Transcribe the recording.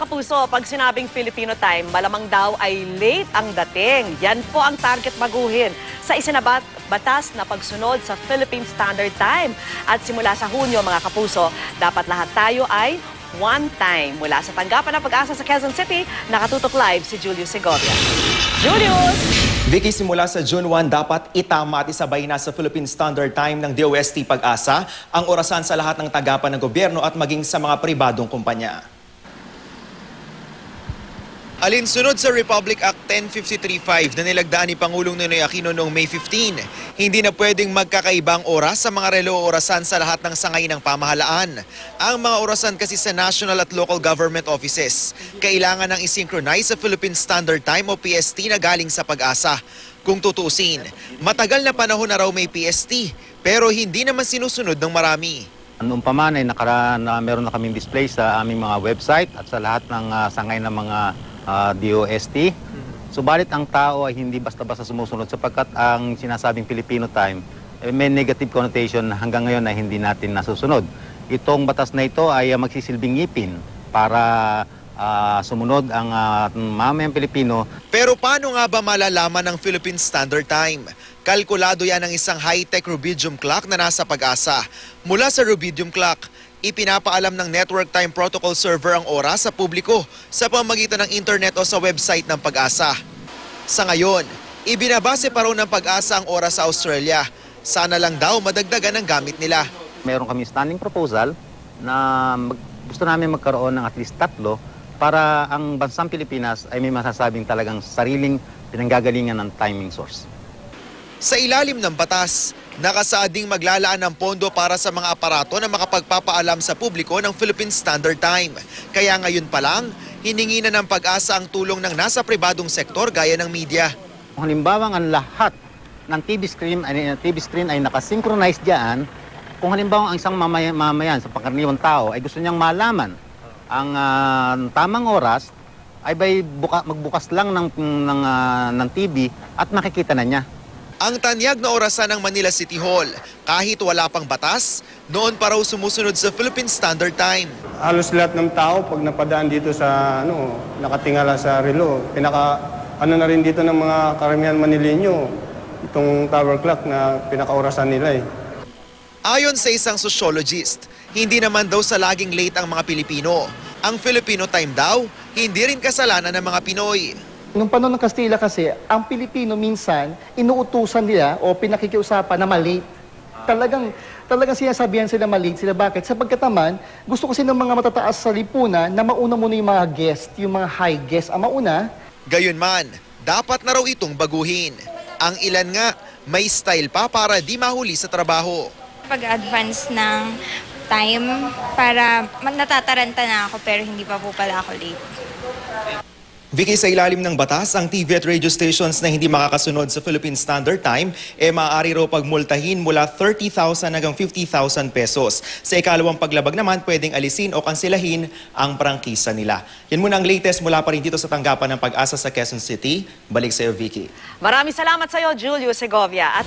Mga kapuso, pag sinabing Filipino time, malamang daw ay late ang dating. Yan po ang target baguhin sa batas na pagsunod sa Philippine Standard Time. At simula sa Hunyo, mga kapuso, dapat lahat tayo ay one time. Mula sa tanggapan ng Pag-asa sa Quezon City, nakatutok live si Julius Segovia. Julius! Vicky, simula sa June 1, dapat itama at isabay na sa Philippine Standard Time ng DOST Pag-asa ang orasan sa lahat ng tanggapan ng gobyerno at maging sa mga pribadong kumpanya. Alinsunod sa Republic Act 10535 na nilagdaan ni Pangulong Ninoy Aquino noong May 15, hindi na pwedeng magkakaibang oras sa mga relo o orasan sa lahat ng sangay ng pamahalaan. Ang mga orasan kasi sa national at local government offices, kailangan ng isynchronize sa Philippine Standard Time o PST na galing sa Pag-asa. Kung tutuusin, matagal na panahon na raw may PST, pero hindi naman sinusunod ng marami. Noong paman ay meron na kaming display sa aming mga website at sa lahat ng sangay ng mga DOST. Subalit ang tao ay hindi basta-basta sumusunod sapagkat ang sinasabing Filipino time may negative connotation hanggang ngayon na hindi natin nasusunod. Itong batas na ito ay magsisilbing ngipin para sumunod ang mamayang Pilipino. Pero paano nga ba malalaman ng Philippine Standard Time? Kalkulado yan ng isang high-tech rubidium clock na nasa Pag-asa. Mula sa rubidium clock, ipinapaalam ng Network Time Protocol server ang oras sa publiko sa pamamagitan ng internet o sa website ng Pag-asa. Sa ngayon, ibinabase pa raw ng Pag-asa ang oras sa Australia. Sana lang daw madagdagan ang gamit nila. Meron kami standing proposal na gusto namin magkaroon ng at least 3 para ang bansang Pilipinas ay may masasabing talagang sariling pinanggagalingan ng timing source. Sa ilalim ng batas, nakasaading maglalaan ng pondo para sa mga aparato na makapagpapaalam sa publiko ng Philippine Standard Time. Kaya ngayon pa lang, hiningi na ng Pag-asa ang tulong ng nasa pribadong sektor gaya ng media. Kung halimbawa ang lahat ng TV screen ay nakasynchronize diyan, kung halimbawa ang isang mamayan sa pangkaraniwang tao ay gusto niyang malaman ang tamang oras, ay magbukas lang ng TV at makikita na niya. Ang tanyag na orasan ng Manila City Hall, kahit wala pang batas, noon pa raw sumusunod sa Philippine Standard Time. Halos lahat ng tao pag napadaan dito sa nakatingala sa relo, na rin dito ng mga karamihan Manileño, itong tower clock na pinakaorasan nila eh. Ayon sa isang sociologist, hindi naman daw sa laging late ang mga Pilipino. Ang Filipino time daw, hindi rin kasalanan ng mga Pinoy. Nung panahon ng Kastila kasi, ang Pilipino minsan, inuutusan nila o pinakikiusapan na malate. Talagang sinasabihan sila malate sila. Bakit? Sapagkat naman, gusto kasi ng mga matataas sa lipunan na mauna muna yung mga guest, yung mga high guest ang mauna. Gayunman, dapat na raw itong baguhin. Ang ilan nga, may style pa para di mahuli sa trabaho. Pag-advance ng time para natataranta na ako pero hindi pa po pala ako late. Vicky, sa ilalim ng batas, ang TV at radio stations na hindi makakasunod sa Philippine Standard Time maaari raw pagmultahin mula 30,000 hanggang 50,000 pesos. Sa ikalawang paglabag naman, pwedeng alisin o kanselahin ang prangkisa nila. Yan muna ang latest mula pa rin dito sa tanggapan ng Pag-asa sa Quezon City. Balik sa iyo, Vicky. Maraming salamat sa iyo, Julius Segovia. At